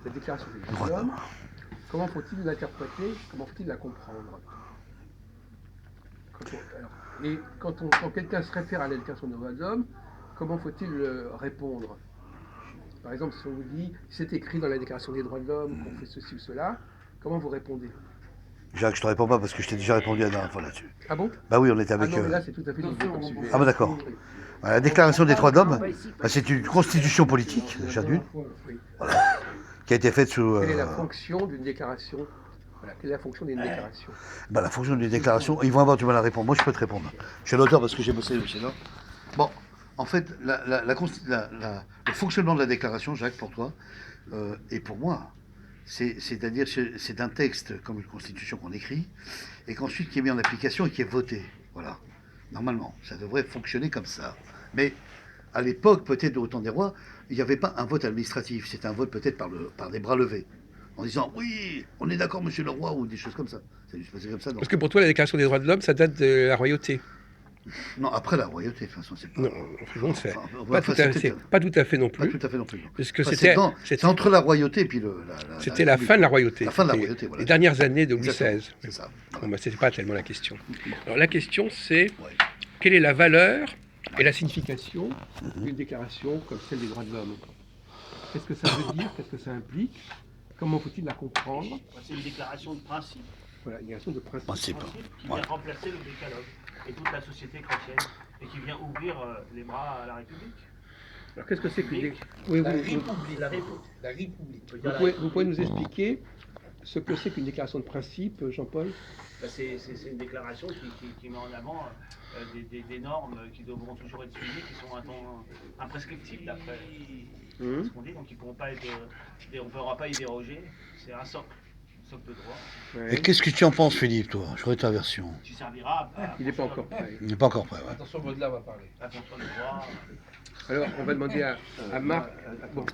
cette déclaration des droits de l'homme, comment faut-il l'interpréter, comment faut-il la comprendre? Quand quelqu'un se réfère à la déclaration des droits de l'homme, comment faut-il répondre? Par exemple, si on vous dit, c'est écrit dans la déclaration des droits de l'homme qu'on fait ceci ou cela, comment vous répondez? Jacques, je te réponds pas parce que je t'ai déjà répondu la dernière fois là-dessus. Ah bon? Bah oui, on était Ah avec... non, mais là, c'est tout à fait nouveau comme sujet. Ah bah d'accord. Oui. La déclaration des droits de l'homme, bah, c'est une constitution politique, déjà d'une, Oui. qui a été faite sous... Quelle est la fonction d'une déclaration? Voilà, quelle est la fonction d'une déclaration? bah, la fonction d'une déclaration, ils vont avoir du mal à répondre. Moi, je peux te répondre. Je suis l'auteur parce que j'ai bossé le Sénat. Bon, en fait, le fonctionnement de la déclaration, Jacques, pour toi, et pour moi, c'est-à-dire c'est un texte comme une constitution qu'on écrit, et qu'ensuite qui est mis en application et qui est voté. Voilà. Normalement, ça devrait fonctionner comme ça. Mais à l'époque, peut-être au temps des rois, il n'y avait pas un vote administratif. C'était un vote peut-être par des bras levés. En disant oui, on est d'accord, monsieur le roi, ou des choses comme ça. Ça dû se passer comme ça, non? Parce que pour toi, la déclaration des droits de l'homme, ça date de la royauté. Non, après la royauté, de toute façon, c'est pas. Non, bon, c'est Pas tout à fait non pas plus. tout à fait non plus. Non. Parce que Enfin, c'est entre la royauté et puis c'était la fin de la royauté. La fin de la royauté, voilà. Les dernières années de Louis Exactement, XVI. c'est ça. Bon, bah, c'était pas tellement la question. Alors la question, c'est Ouais. quelle est la valeur et la signification d'une déclaration comme celle des droits de l'homme? Qu'est-ce que ça veut dire? Qu'est-ce que ça implique? Comment faut-il la comprendre? C'est une déclaration de principe. Voilà, une déclaration de principe. Principe. Qui vient remplacer le décalogue et toute la société chrétienne et qui vient ouvrir les bras à la République. Alors qu'est-ce que c'est qu'une La République. La République. vous pouvez nous expliquer ce que c'est qu'une déclaration de principe, Jean-Paul? C'est une déclaration qui met en avant des normes qui devront toujours être suivies, qui sont imprescriptibles d'après ce qu'on dit, donc on ne pourra pas y déroger. C'est un socle de droit. Ouais. Et qu'est-ce que tu en penses, Philippe, toi? Je voudrais ta version. Qui servira à Il n'est pas encore prêt. Il n'est pas encore prêt, ouais. Attention, Baudelaire va parler. Attention le droit. Alors, on va demander à Marc. Bon.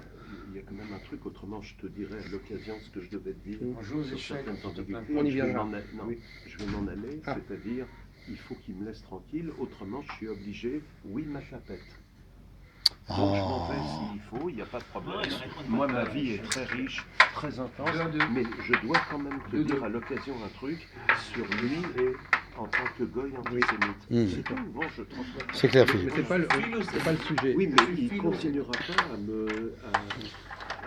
Il y a quand même un truc, autrement je te dirai à l'occasion ce que je devais te dire sur certaines ambiguïtés. On y viendra. Oui. Je vais m'en aller, c'est-à-dire il faut qu'il me laisse tranquille, autrement je suis obligé, oui, ma chapette. Donc je m'en vais s'il faut, il n'y a pas de problème. Moi ma vie est très riche, très intense, mais je dois quand même te dire à l'occasion un truc sur lui et en tant que goy antisémite. C'est tout, bon, je transmets. C'est clair, Philippe. Mais c'est pas le sujet. Oui, mais il ne continuera pas à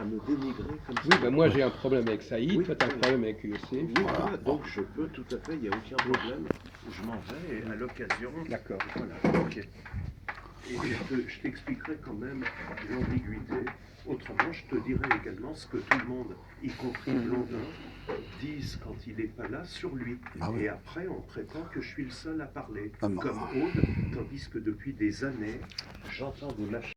me dénigrer comme ça. Oui, ben moi j'ai un problème avec Saïd, Oui, toi tu as un problème avec UEC. Oui, voilà, donc je peux tout à fait, il n'y a aucun problème. Je m'en vais et à l'occasion. D'accord. Voilà, ok. Et je t'expliquerai quand même l'ambiguïté. Autrement, je te dirai également ce que tout le monde, y compris Blondin, disent quand il n'est pas là sur lui. Ah oui. Et après, on prétend que je suis le seul à parler, Ah non. comme Aude, tandis que depuis des années, j'entends des machins.